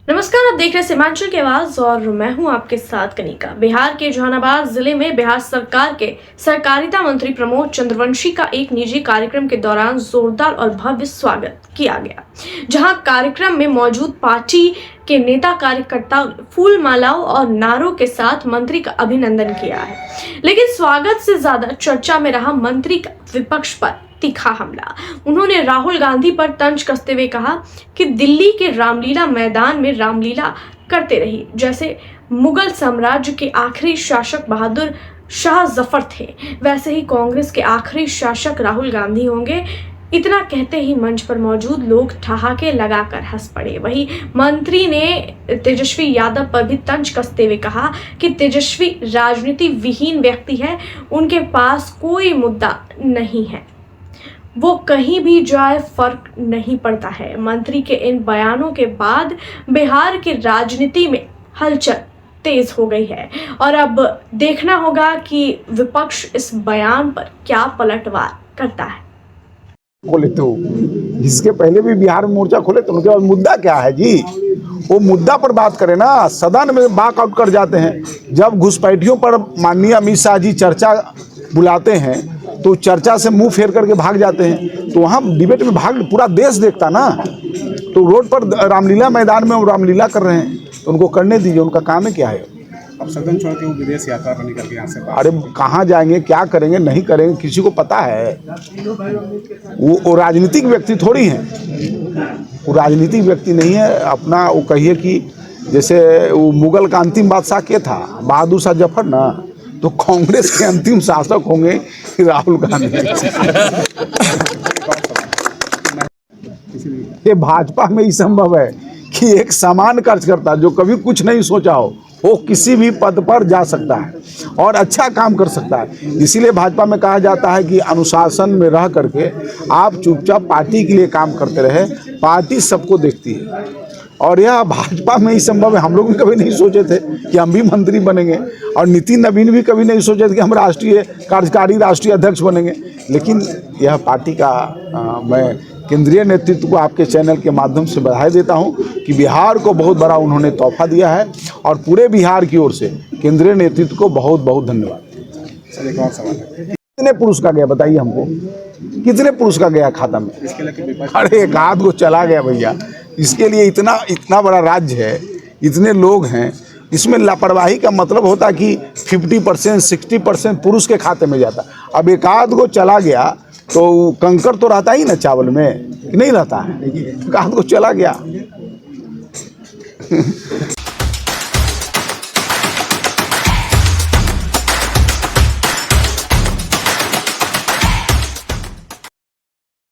नमस्कार, आप देख रहे हैं सीमांचल की आवाज और मैं हूं आपके साथ कनिका। बिहार के जहानाबाद जिले में बिहार सरकार के सहकारिता मंत्री प्रमोद चंद्रवंशी का एक निजी कार्यक्रम के दौरान जोरदार और भव्य स्वागत किया गया, जहां कार्यक्रम में मौजूद पार्टी के नेता कार्यकर्ता फूल मालाओं और नारों के साथ मंत्री का अभिनंदन किया है। लेकिन स्वागत से ज्यादा चर्चा में रहा मंत्री का विपक्ष पर तीखा हमला। उन्होंने राहुल गांधी पर तंज कसते हुए कहा कि दिल्ली के रामलीला मैदान में रामलीला करते रही जैसे मुगल साम्राज्य के आखिरी शासक बहादुर शाह जफर थे, वैसे ही कांग्रेस के आखिरी शासक राहुल गांधी होंगे। इतना कहते ही मंच पर मौजूद लोग ठहाके लगाकर हंस पड़े। वहीं मंत्री ने तेजस्वी यादव पर भी तंज कसते हुए कहा कि तेजस्वी राजनीति विहीन व्यक्ति है, उनके पास कोई मुद्दा नहीं है, वो कहीं भी जाए फर्क नहीं पड़ता है। मंत्री के इन बयानों के बाद बिहार की राजनीति में हलचल तेज हो गई है और अब देखना होगा कि विपक्ष इस बयान पर क्या पलटवार करता है। खोले तो इसके पहले भी बिहार में मोर्चा खोले तो उनके बाद मुद्दा क्या है जी? वो मुद्दा पर बात करें ना, सदन में वॉकआउट कर जाते हैं। जब घुसपैठियों पर माननीय अमित शाह जी चर्चा बुलाते हैं तो चर्चा से मुंह फेर करके भाग जाते हैं। तो वहाँ डिबेट में भाग पूरा देश देखता ना। तो रोड पर रामलीला मैदान में वो रामलीला कर रहे हैं तो उनको करने दीजिए, उनका काम है क्या है। अब सदन छोड़ के वो विदेश यात्रा पर निकल के यहाँ से अरे कहाँ जाएंगे, क्या करेंगे, नहीं करेंगे, किसी को पता है? वो राजनीतिक व्यक्ति थोड़ी हैं, वो राजनीतिक व्यक्ति नहीं है। अपना वो कहिए कि जैसे वो मुगल का अंतिम बादशाह क्या था, बहादुर शाह जफर ना, तो कांग्रेस के अंतिम शासक होंगे राहुल गांधी। ये भाजपा में ही संभव है कि एक सामान्य कार्यकर्ता जो कभी कुछ नहीं सोचा हो वो किसी भी पद पर जा सकता है और अच्छा काम कर सकता है। इसीलिए भाजपा में कहा जाता है कि अनुशासन में रह करके आप चुपचाप पार्टी के लिए काम करते रहे, पार्टी सबको देखती है। और यह भाजपा में ही संभव है। हम लोग भी कभी नहीं सोचे थे कि हम भी मंत्री बनेंगे और नितिन नवीन भी कभी नहीं सोचे थे कि हम राष्ट्रीय कार्यकारी राष्ट्रीय अध्यक्ष बनेंगे। लेकिन यह पार्टी का मैं केंद्रीय नेतृत्व को आपके चैनल के माध्यम से बधाई देता हूं कि बिहार को बहुत बड़ा उन्होंने तोहफा दिया है और पूरे बिहार की ओर से केंद्रीय नेतृत्व को बहुत बहुत धन्यवाद। सर एक और सवाल है, कितने पुरुष का गया बताइए हमको, कितने पुरुष का गया खाता में? इसके लिए अरे एक हाथ को चला गया भैया। इसके लिए इतना बड़ा राज्य है, इतने लोग हैं, इसमें लापरवाही का मतलब होता कि 50% 60% पुरुष के खाते में जाता। अब एक आध को चला गया तो कंकर तो रहता ही ना चावल में, नहीं रहता है, एक आध को चला गया।